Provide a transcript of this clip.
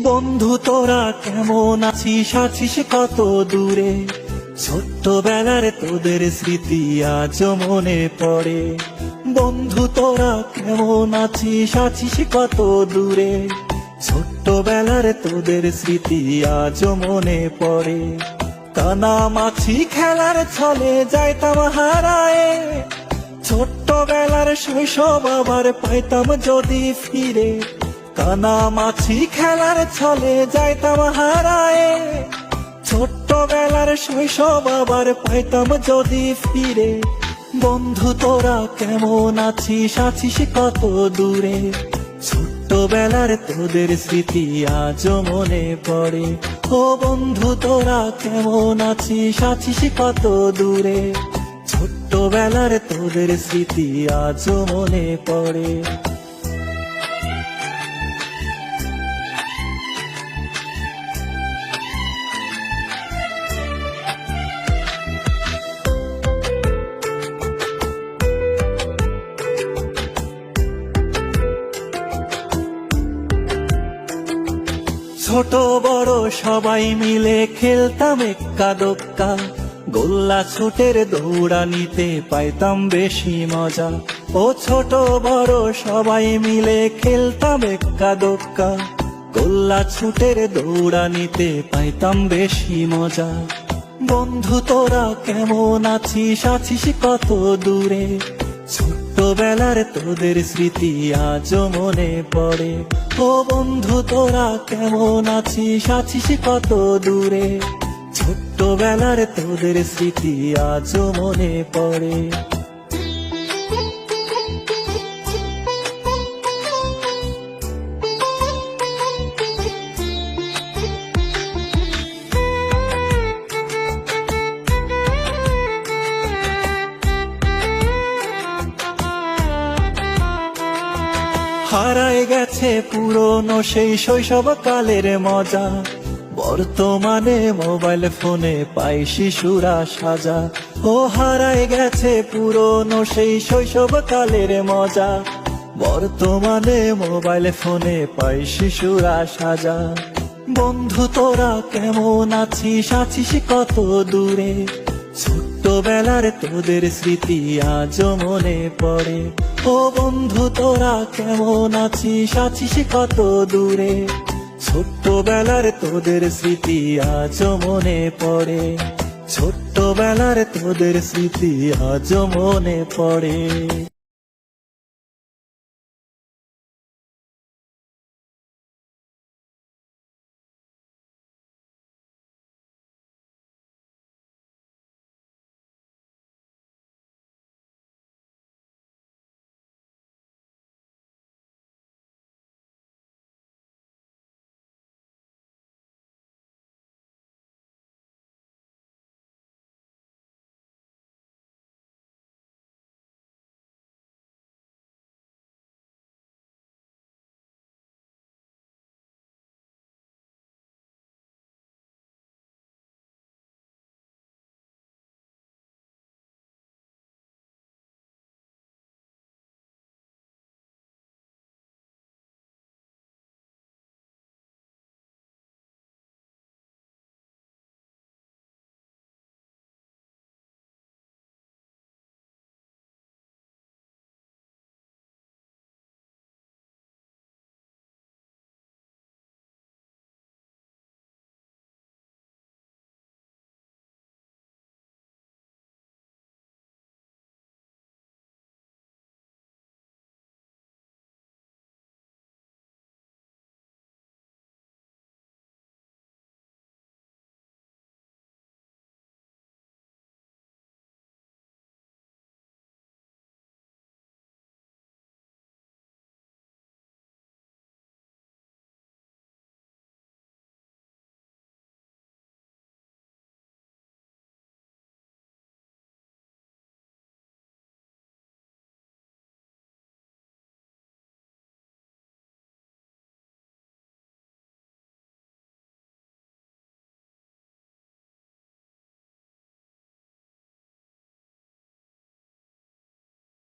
বন্ধু তোরা কেমন আছিস, আছিস কত দূরে? ছোট্টবেলার তোদের স্মৃতি আজ মনে পড়ে। বন্ধু তোরা কেমন আছিস, আছিস কত দূরে? ছোট্টবেলার তোদের স্মৃতি আজ মনে পড়ে। কানামাছি খেলার ছলে যাইতাম হারায়ে, ছোট্টবেলার শৈশব আবার পাইতাম যদি ফিরে। কানামাছি খেলার ছলে যাইতাম হারায়ে, ছোট্টবেলার শৈশব আবার পাইতাম যদি ফিরে। বন্ধু তোরা কেমন আছিস, আছিস কত দূরে? ছোট্টবেলার তোদের স্মৃতি আজ মনে পড়ে। ও বন্ধু তোরা কেমন আছিস, আছিস কত দূরে? ছোট্টবেলার তোদের স্মৃতি আজ মনে পড়ে। ছোট বড় সবাই মিলে খেলতাম এক্কা দোক্কা, গোল্লা ছুটের দৌড়ানিতে পাইতাম বেশি মজা। ও ছোট বড় সবাই মিলে খেলতাম এক্কা দোক্কা, গোল্লা ছুটের দৌড়ানিতে পাইতাম বেশি মজা। বন্ধু তোরা কেমন আছিস, আছিস কত দূরে? ছোট্টবেলার তোদের স্মৃতি আজ মনে পড়ে। ও বন্ধু তোরা কেমন আছিস, আছিস কত দূরে? ছোট্টবেলার তোদের স্মৃতি আজ মনে পড়ে। হারায় গেছে পুরনো সেই শৈশব কালের মজা, বর্তমানে মোবাইল ফোনে পাই শিশুরা সাজা। ও হারায় গেছে পুরনো সেই শৈশব কালের মজা, বর্তমানে মোবাইল ফোনে পাই শিশুরা সাজা। বন্ধু তোরা কেমন আছিস, আছিস কত দূরে? ছোট্টবেলার তোদের স্মৃতি আজ মনে পড়ে। ও বন্ধু তোরা কেমন আছিস, আছিস কত দূরে? ছোট্টবেলার তোদের স্মৃতি আজ মনে পড়ে। ছোট্টবেলার তোদের স্মৃতি আজ মনে পড়ে।